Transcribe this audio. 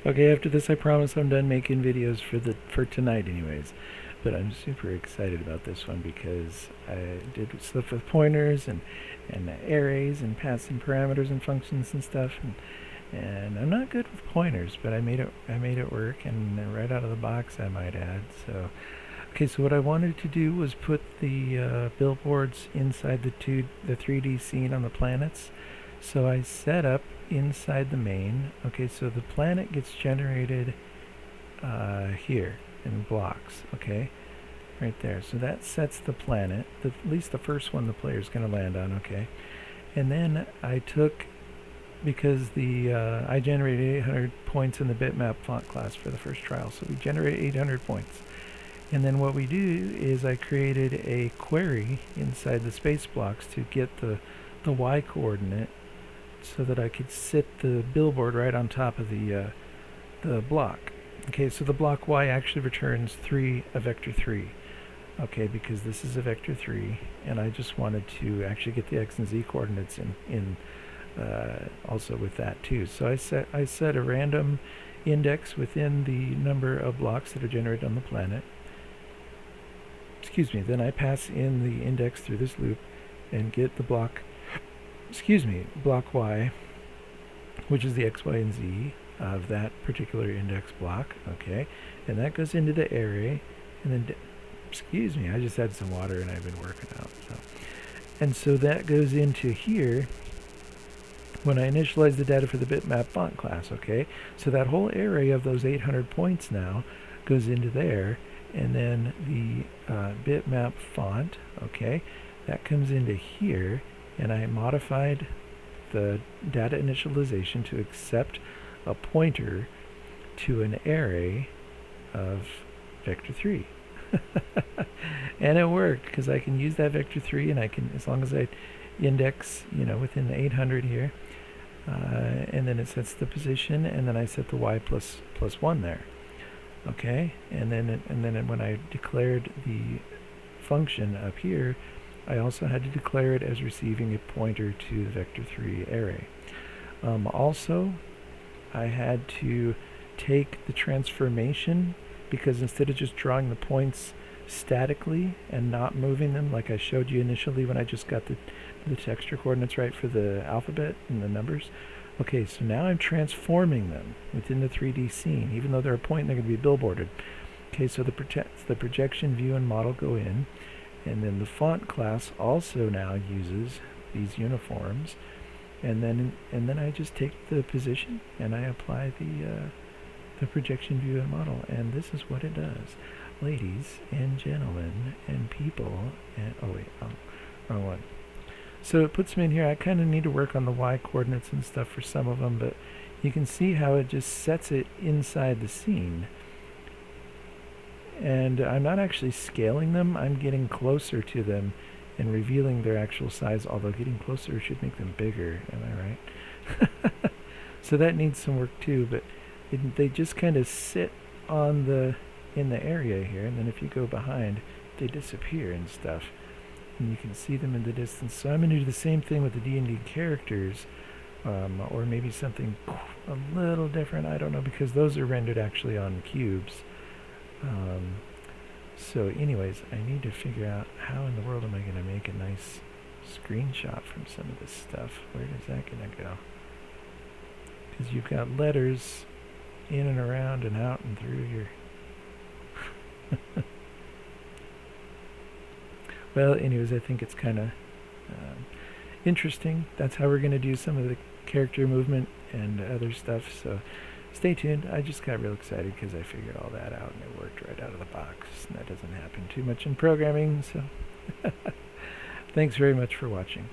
Okay, after this I promise I'm done making videos for tonight anyways. But I'm super excited about this one because I did stuff with pointers and arrays and passing parameters and functions and stuff, and I'm not good with pointers, but I made it work, and right out of the box I might add. So okay, so what I wanted to do was put the billboards inside the 3D scene on the planets. So I set up inside the main. Okay, so the planet gets generated here in blocks. Okay, right there. So that sets the planet, at least the first one the player's going to land on. Okay, and then I took, because I generated 800 points in the Bitmap font class for the first trial. So we generated 800 points. And then what we do is I created a query inside the space blocks to get the y coordinate so that I could sit the billboard right on top of the block. Okay, so the block y actually returns a vector 3. Okay, because this is a vector 3, and I just wanted to actually get the x and z coordinates in also with that too. So I set a random index within the number of blocks that are generated on the planet. Excuse me, then I pass in the index through this loop and get the block, block y, which is the x, y, and z of that particular index block. Okay, and that goes into the array, and then, I just had some water and I've been working out. And so that goes into here when I initialize the data for the Bitmap font class. Okay, so that whole array of those 800 points now goes into there, and then the Bitmap font, okay, that comes into here, and I modified the data initialization to accept a pointer to an array of vector 3. And it worked, because I can use that vector 3, and I can, as long as I index, within the 800 here, and then it sets the position, and then I set the y plus 1 there. Okay, and then when I declared the function up here, I also had to declare it as receiving a pointer to the vector 3 array. Also, I had to take the transformation, because instead of just drawing the points statically and not moving them like I showed you initially when I just got the texture coordinates right for the alphabet and the numbers. Okay, so now I'm transforming them within the 3D scene, even though they're a point, they're going to be billboarded. Okay, so the projection view and model go in, and then the font class also now uses these uniforms, and then I just take the position and I apply the projection view and model, and this is what it does. Ladies and gentlemen and people, and wrong one. So it puts me in here. I kind of need to work on the y coordinates and stuff for some of them, but you can see how it just sets it inside the scene. And I'm not actually scaling them, I'm getting closer to them and revealing their actual size, although getting closer should make them bigger, am I right? So that needs some work too, but they just kind of sit on in the area here, and then if you go behind, they disappear and stuff. And you can see them in the distance. So I'm going to do the same thing with the D&D characters, or maybe something a little different, I don't know, because those are rendered actually on cubes. So anyways, I need to figure out how in the world am I going to make a nice screenshot from some of this stuff. Where is that going to go? Because you've got letters in and around and out and through your... Well, anyways, I think it's kind of interesting. That's how we're going to do some of the character movement and other stuff. So stay tuned. I just got real excited because I figured all that out and it worked right out of the box. And that doesn't happen too much in programming. So thanks very much for watching.